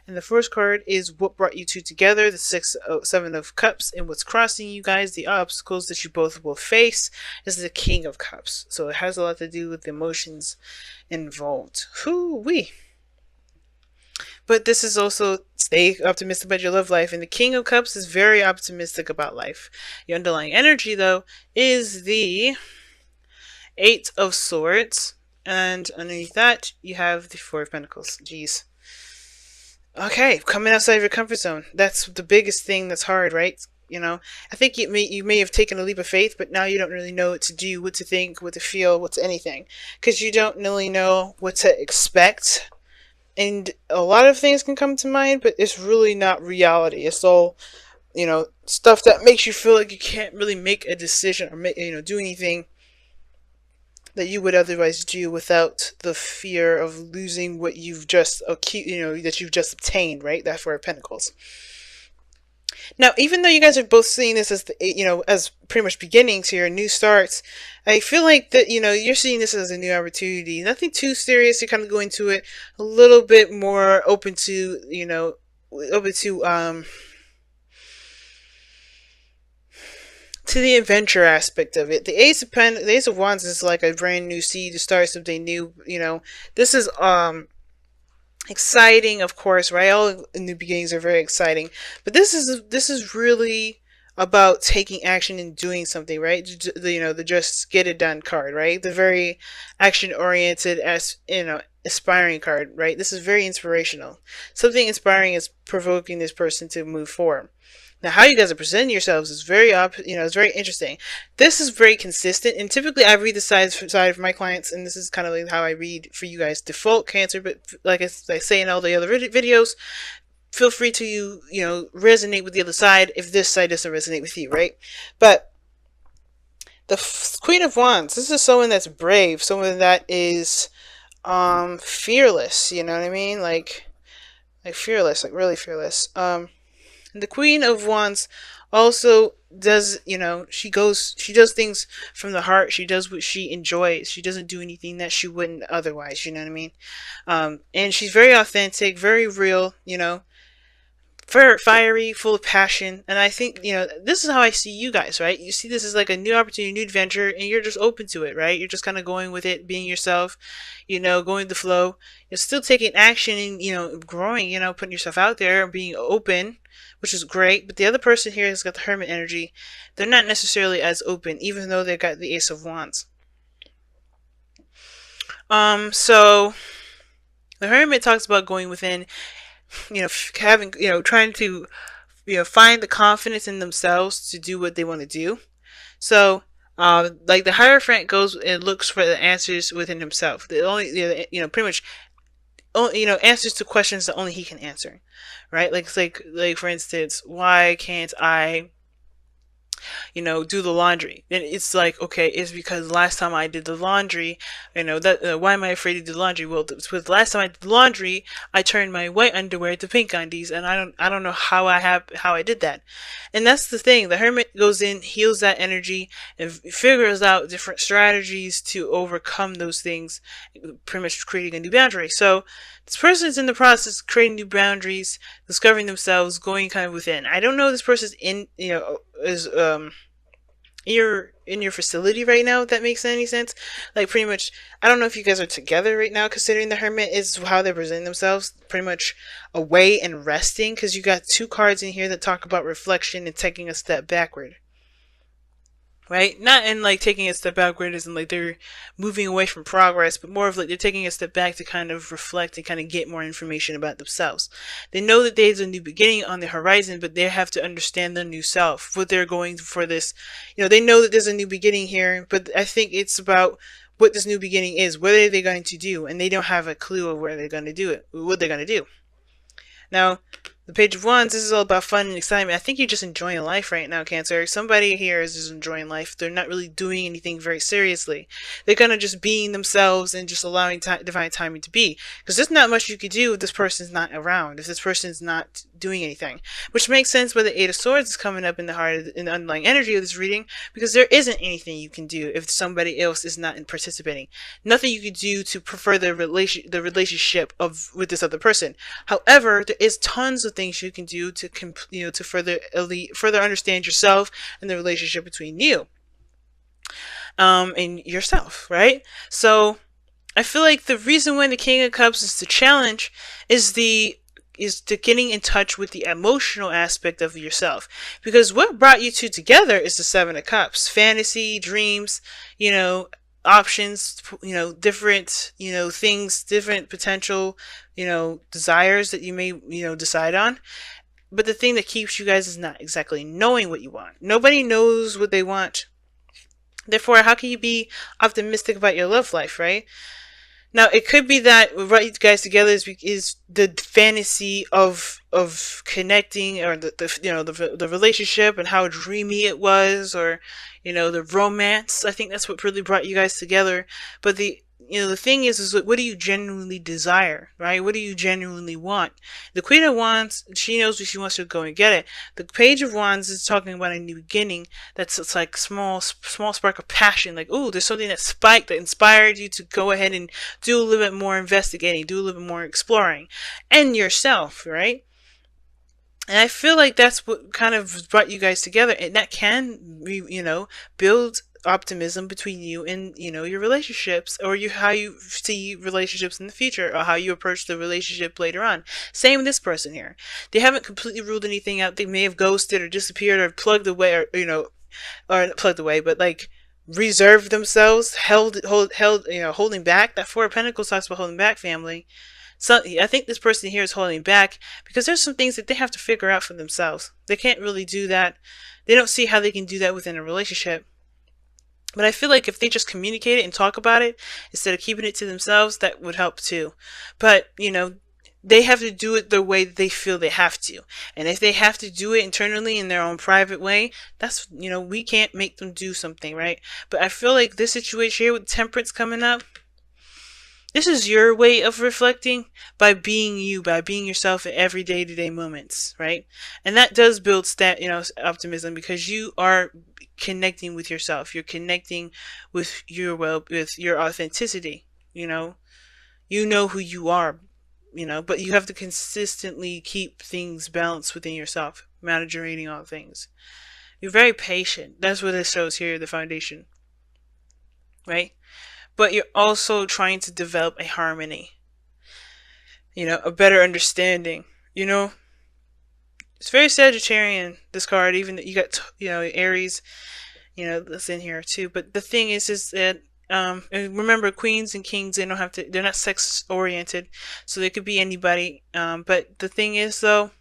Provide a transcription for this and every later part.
And the first card is what brought you two together, the Seven of Cups, and what's crossing you guys, the obstacles that you both will face, is the King of Cups. So it has a lot to do with the emotions involved. Hoo-wee. But this is also stay optimistic about your love life. And the King of Cups is very optimistic about life. The underlying energy, though, is the Eight of Swords. And underneath that, you have the Four of Pentacles. Jeez. Okay, coming outside of your comfort zone. That's the biggest thing that's hard, right? You know, I think you may have taken a leap of faith, but now you don't really know what to do, what to think, what to feel, what's anything. Because you don't really know what to expect. And a lot of things can come to mind, but it's really not reality. It's all, you know, stuff that makes you feel like you can't really make a decision or do anything that you would otherwise do without the fear of losing what you've just that you've just obtained, right? That Four of Pentacles. Now, even though you guys are both seeing this as as pretty much beginnings here, new starts, I feel like that you're seeing this as a new opportunity. Nothing too serious. You kind of go into it a little bit more open to to the adventure aspect of it. The Ace of Wands is like a brand new seed to start something new. This is exciting, of course, right? All new beginnings are very exciting, but this is really about taking action and doing something, right? The just get it done card, right? The very action oriented, aspiring card, right? This is very inspirational. Something inspiring is provoking this person to move forward. Now, how you guys are presenting yourselves is very it's very interesting. This is very consistent, and typically I read the side for my clients, and this is kind of like how I read for you guys. Default Cancer, but like I say in all the other videos, feel free to resonate with the other side if this side doesn't resonate with you, right? But the Queen of Wands, this is someone that's brave, someone that is fearless. You know what I mean? Like fearless, like really fearless. The Queen of Wands also does, she does things from the heart. She does what she enjoys. She doesn't do anything that she wouldn't otherwise, you know what I mean? And she's very authentic, very real, very fiery, full of passion. And I think, this is how I see you guys, right? You see this as like a new opportunity, new adventure, and you're just open to it, right? You're just kind of going with it, being yourself, going with the flow. You're still taking action and, growing, putting yourself out there, being open, which is great. But the other person here has got the Hermit energy. They're not necessarily as open, even though they've got the Ace of Wands. So the Hermit talks about going within, having, trying to, find the confidence in themselves to do what they want to do. So, like the Hierophant goes and looks for the answers within himself. The only, pretty much, answers to questions that only he can answer, right? Like for instance, why can't I, do the laundry? And it's like, okay, it's because last time I did the laundry, why am I afraid to do the laundry? Well, because the last time I did the laundry, I turned my white underwear to pink undies, and I don't know how I did that. And that's the thing. The Hermit goes in, heals that energy, and figures out different strategies to overcome those things, pretty much creating a new boundary. So this person is in the process of creating new boundaries, discovering themselves, going kind of within. I don't know if this person's is in your facility right now, if that makes any sense. Like pretty much, I don't know if you guys are together right now, considering the Hermit is how they present themselves, pretty much away and resting, because you got two cards in here that talk about reflection and taking a step backward. Right? Not in like taking a step backward as in like they're moving away from progress, but more of like they're taking a step back to kind of reflect and kind of get more information about themselves. They know that there's a new beginning on the horizon, but they have to understand their new self, what they're going for this. They know that there's a new beginning here, but I think it's about what this new beginning is. What are they going to do? And they don't have a clue of where they're going to do it, what they're going to do. Now, the Page of Wands, this is all about fun and excitement. I think you're just enjoying life right now, Cancer. Somebody here is just enjoying life. They're not really doing anything very seriously. They're kind of just being themselves and just allowing divine timing to be. Because there's not much you could do if this person's not around. If this person's not doing anything, which makes sense why the Eight of Swords is coming up in the heart of in the underlying energy of this reading, because there isn't anything you can do if somebody else is not participating. Nothing you can do to prefer the relationship of with this other person. However, there is tons of things you can do to to further understand yourself and the relationship between you and yourself, right? So I feel like the reason why the King of Cups is the challenge is the getting in touch with the emotional aspect of yourself. Because what brought you two together is the Seven of Cups. Fantasy, dreams, options, different, things, different potential, desires that you may, decide on. But the thing that keeps you guys is not exactly knowing what you want. Nobody knows what they want. Therefore, how can you be optimistic about your love life, right? Now, it could be that what brought you guys together is the fantasy of connecting, or the relationship and how dreamy it was, or the romance. I think that's what really brought you guys together. But the thing is what do you genuinely desire, right? What do you genuinely want? The Queen of Wands, she knows what she wants to go and get it. The Page of Wands is talking about a new beginning. It's like small spark of passion. Like, ooh, there's something that spiked, that inspired you to go ahead and do a little bit more investigating, do a little bit more exploring, and yourself, right? And I feel like that's what kind of brought you guys together, and that can, build optimism between you and your relationships, or how you see relationships in the future, or how you approach the relationship later on. Same with this person here. They haven't completely ruled anything out. They may have ghosted or disappeared or plugged away, or or not plugged away, but like reserved themselves, holding back. That Four of Pentacles talks about holding back, family. So I think this person here is holding back because there's some things that they have to figure out for themselves. They can't really do that. They don't see how they can do that within a relationship. But I feel like if they just communicate it and talk about it instead of keeping it to themselves, that would help too. But, they have to do it the way they feel they have to. And if they have to do it internally in their own private way, that's, we can't make them do something, right? But I feel like this situation here with Temperance coming up, this is your way of reflecting by being you, by being yourself in every day-to-day moments, right? And that does build optimism, because you are connecting with yourself. You're connecting with with your authenticity. You know who you are. But you have to consistently keep things balanced within yourself, managing all things. You're very patient. That's what it shows here, the foundation, right? But you're also trying to develop a harmony, a better understanding. It's very Sagittarian, this card, even that you got, Aries, that's in here too. But the thing is that, and remember, queens and kings, they're not sex oriented, so they could be anybody. But the thing is, though,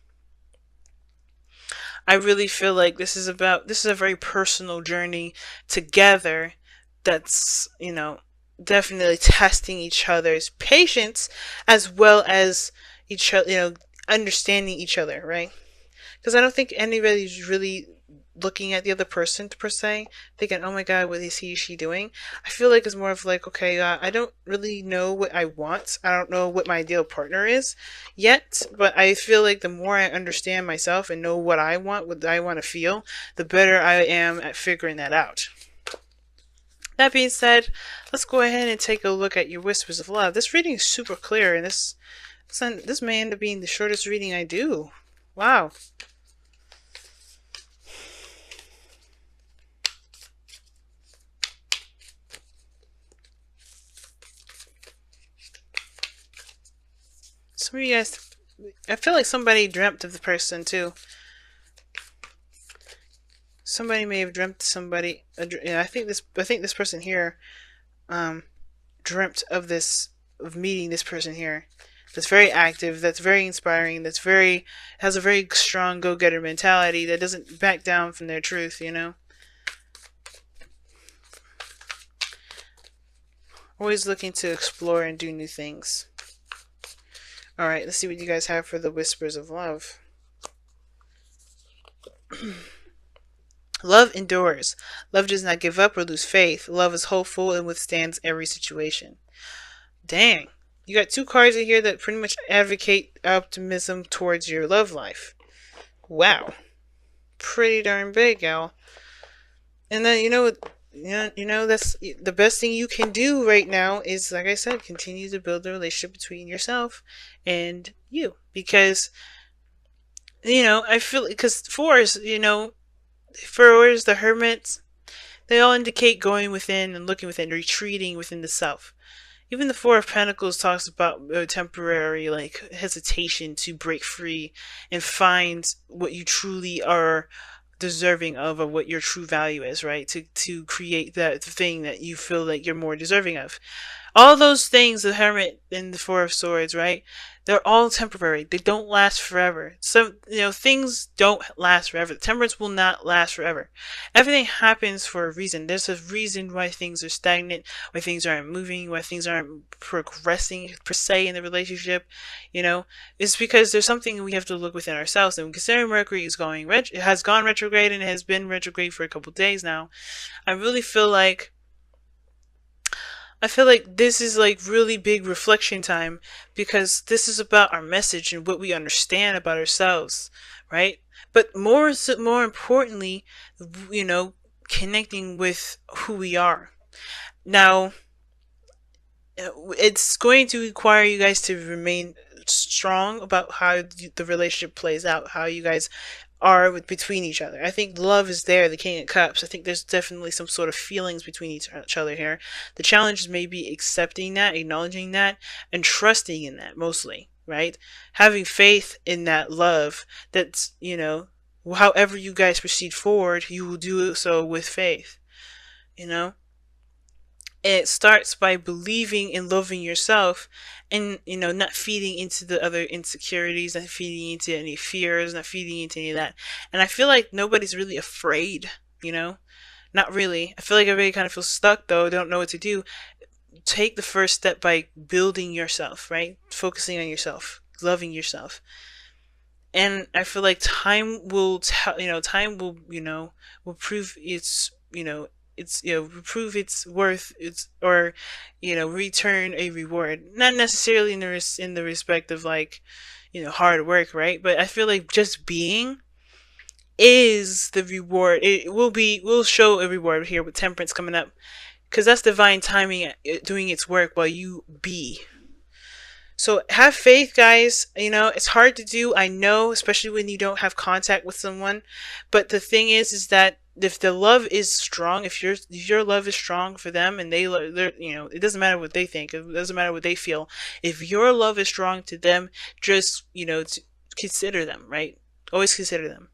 I really feel like this is a very personal journey together that's, definitely testing each other's patience, as well as each other, understanding each other, right? Because I don't think anybody's really looking at the other person per se, thinking, oh my god, what is he or she doing? I feel like it's more of like, okay, I don't really know what I want. I don't know what my ideal partner is yet, but I feel like the more I understand myself and know what I want to feel, the better I am at figuring that out. That being said, let's go ahead and take a look at your Whispers of Love. This reading is super clear, and this may end up being the shortest reading I do. Wow. Some of you guys, I feel like somebody dreamt of the person too. Somebody may have dreamt somebody. I think this person here, dreamt of meeting this person here. That's very active. That's very inspiring. Has a very strong go-getter mentality. That doesn't back down from their truth. Always looking to explore and do new things. All right, let's see what you guys have for the Whispers of Love. Love endures. Love does not give up or lose faith. Love is hopeful and withstands every situation. Dang. You got two cards in here that pretty much advocate optimism towards your love life. Wow, pretty darn big, gal. And then that's the best thing you can do right now is, like I said, continue to build the relationship between yourself and you, because I feel, because fours, fours, the hermits, they all indicate going within and looking within, retreating within the self. Even the Four of Pentacles talks about temporary, like, hesitation to break free and find what you truly are deserving of, or what your true value is, right? To create that thing that you feel like you're more deserving of. All those things, the Hermit and the Four of Swords, right? They're all temporary. They don't last forever. So, things don't last forever. Temperance will not last forever. Everything happens for a reason. There's a reason why things are stagnant, why things aren't moving, why things aren't progressing per se in the relationship. It's because there's something we have to look within ourselves. And considering Mercury is it has gone retrograde, and it has been retrograde for a couple days now, I really feel like this is like really big reflection time, because this is about our message and what we understand about ourselves, right? But more importantly, you know, connecting with who we are. Now, it's going to require you guys to remain strong about how the relationship plays out, how you guys are between each other. I think love is there, the King of Cups. I think there's definitely some sort of feelings between each other here. The challenge is maybe accepting that, acknowledging that, and trusting in that mostly, right? Having faith in that love that's, however you guys proceed forward, you will do so with faith, you know? It starts by believing and loving yourself, and not feeding into the other insecurities, not feeding into any fears, not feeding into any of that. And I feel like nobody's really afraid, not really. I feel like everybody kind of feels stuck, though, don't know what to do. Take the first step by building yourself, right? Focusing on yourself, loving yourself. And I feel like time will time will prove prove its worth, its or return a reward, not necessarily in the respect of, like, hard work, right? But I feel like just being is the reward. It will show a reward here with Temperance coming up, because that's divine timing doing its work while you be. So have faith, guys. It's hard to do, I know, especially when you don't have contact with someone. But the thing is that if the love is strong, if your love is strong for them, and they're, it doesn't matter what they think, it doesn't matter what they feel. If your love is strong to them, just, consider them, right? Always consider them.